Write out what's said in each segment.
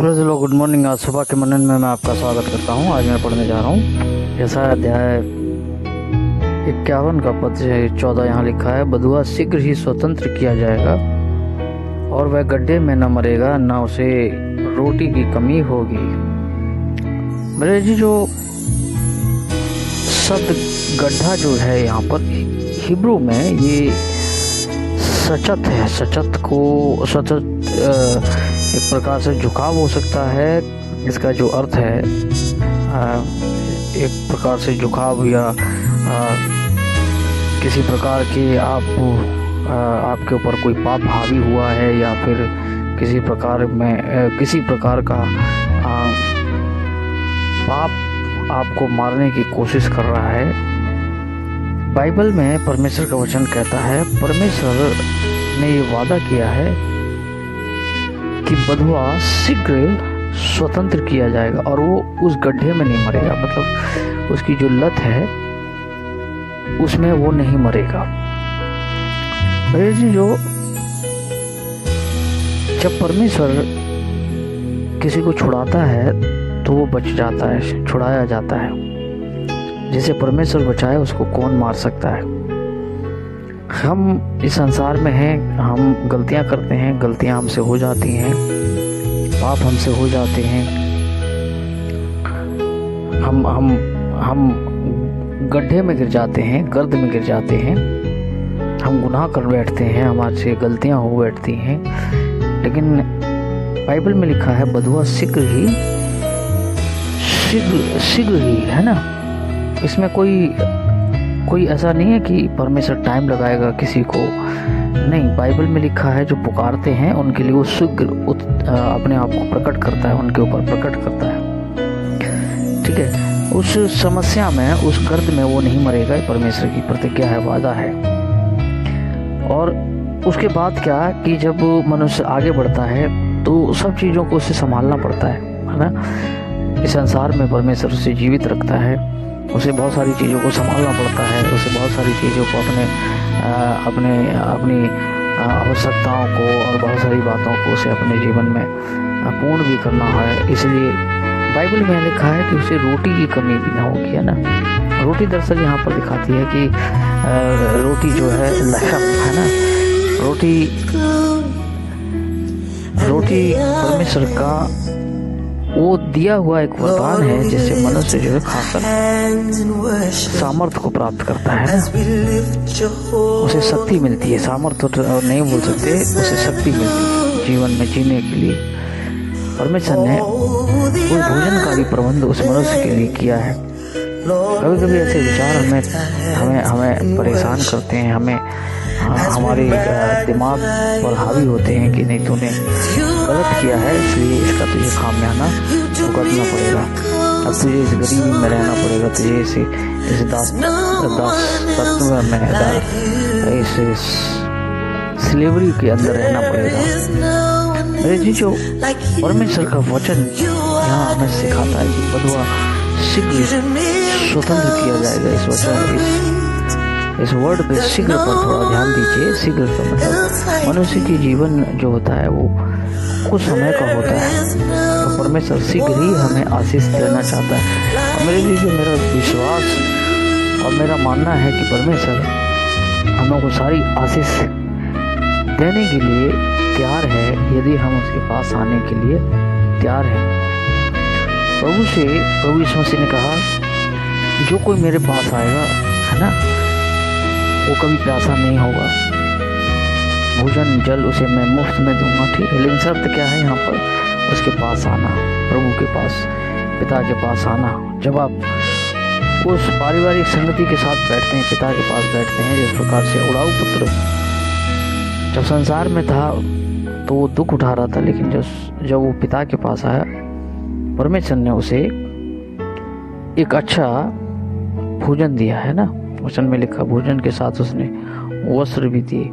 Praise the Lord. Good morning. आज सुबह के मनन में मैं आपका स्वागत करता हूँ। आज मैं पढ़ने जा रहा हूँ यशायाह अध्याय 51 का पद 14। यहाँ लिखा है, बधुआ शीघ्र ही स्वतंत्र किया जाएगा और वह गड्ढे में न मरेगा, न उसे रोटी की कमी होगी। मेरे जी, जो शब्द गड्ढा जो है यहाँ पर हिब्रू में ये सचत है। सचत को एक प्रकार से झुकाव हो सकता है। इसका जो अर्थ है एक प्रकार से झुकाव या किसी प्रकार के आपके ऊपर कोई पाप हावी हुआ है या फिर किसी प्रकार का पाप आपको मारने की कोशिश कर रहा है। बाइबल में परमेश्वर का वचन कहता है, परमेश्वर ने ये वादा किया है कि बधुआ शीघ्र स्वतंत्र किया जाएगा और वो उस गड्ढे में नहीं मरेगा। मतलब उसकी जो लत है उसमें वो नहीं मरेगा। मेरे जी, जो जब परमेश्वर किसी को छुड़ाता है तो वो बच जाता है, छुड़ाया जाता है। जिसे परमेश्वर बचाए उसको कौन मार सकता है। हम इस संसार में हैं, हम गलतियां करते हैं, गलतियां हमसे हो जाती हैं, पाप हमसे हो जाते हैं। हम गड्ढे में गिर जाते हैं, गर्द में गिर जाते हैं, हम गुनाह कर बैठते हैं, हमारे से गलतियां हो बैठती हैं। लेकिन बाइबल में लिखा है, बधुआ शीघ्र ही है ना। इसमें कोई ऐसा नहीं है कि परमेश्वर टाइम लगाएगा किसी को, नहीं। बाइबल में लिखा है, जो पुकारते हैं उनके लिए वो शीघ्र अपने आप को प्रकट करता है, उनके ऊपर प्रकट करता है। ठीक है, उस समस्या में, उस गर्द में वो नहीं मरेगा। परमेश्वर की प्रतिज्ञा है, वादा है। और उसके बाद क्या कि जब मनुष्य आगे बढ़ता है तो सब चीज़ों को उसे संभालना पड़ता है ना। इस संसार में परमेश्वर उसे जीवित रखता है, उसे बहुत सारी चीज़ों को संभालना पड़ता है, उसे बहुत सारी चीज़ों को अपनी आवश्यकताओं को और बहुत सारी बातों को उसे अपने जीवन में पूर्ण भी करना है। इसलिए बाइबल में लिखा है कि उसे रोटी की कमी भी ना होगी, है ना। रोटी दरअसल यहाँ पर दिखाती है कि रोटी जो है लहम है ना। रोटी परमेश्वर का वो दिया हुआ एक वरदान है, जिससे मनुष्य जो है खाकर सामर्थ्य को प्राप्त करता है, उसे शक्ति मिलती है। सामर्थ्य तो नहीं बोल सकते, उसे शक्ति मिलती है जीवन में जीने के लिए। परमेश्वर ने उस भोजन का भी प्रबंध उस मनुष्य के लिए किया है। कभी कभी ऐसे विचार हमें परेशान करते हैं, हमारे दिमाग पर हावी होते हैं कि नहीं, तूने गलत किया है, इसलिए इसका तुझे खामियाना भुगतना पड़ेगा। अब तुझे इस गरीबी में रहना पड़ेगा, तुझे इस दासत्व में, इस स्लेवरी के अंदर रहना पड़ेगा। मेरे जी, जो परमेश्वर का वचन यहाँ हमें सिखाता है कि बधुआ शीघ्र स्वतंत्र किया जाएगा। इस वर्ड पे शीघ्र पर थोड़ा ध्यान दीजिए। शीघ्र का मतलब मनुष्य की जीवन जो होता है वो कुछ समय का होता है, तो परमेश्वर शीघ्र ही हमें आशीष देना चाहता है। और मेरे लिए मेरा विश्वास और मेरा मानना है कि परमेश्वर हमें वो सारी आशीष देने के लिए तैयार है, यदि हम उसके पास आने के लिए तैयार हैं। प्रभु यीशु मसीह ने कहा, जो कोई मेरे पास आएगा, है ना, वो कभी प्यासा नहीं होगा। भोजन जल उसे मैं मुफ्त में दूंगा। ठीक है, लेकिन शर्त क्या है यहाँ पर? उसके पास आना, प्रभु के पास, पिता के पास आना। जब आप उस पारिवारिक संगति के साथ बैठते हैं, पिता के पास बैठते हैं, जिस प्रकार से उड़ाऊ पुत्र जब संसार में था तो वो दुख उठा रहा था, लेकिन जब वो पिता के पास आया, परमेश्वर ने उसे एक अच्छा भोजन दिया, है ना। वचन में लिखा, भोजन के साथ उसने वस्त्र भी दिए,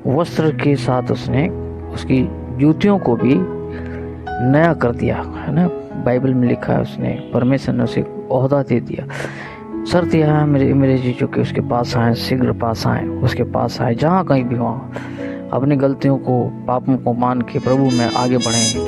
वस्त्र के साथ उसने उसकी जूतियों को भी नया कर दिया, है ना। बाइबल में लिखा है, उसने, परमेश्वर ने उसे ओहदा दे दिया। शर्त यह है मेरे जीजू के उसके पास आए, शीघ्र पास आए, उसके पास आए, जहाँ कहीं भी वहाँ अपनी गलतियों को, पापों को मान के प्रभु में आगे बढ़ें।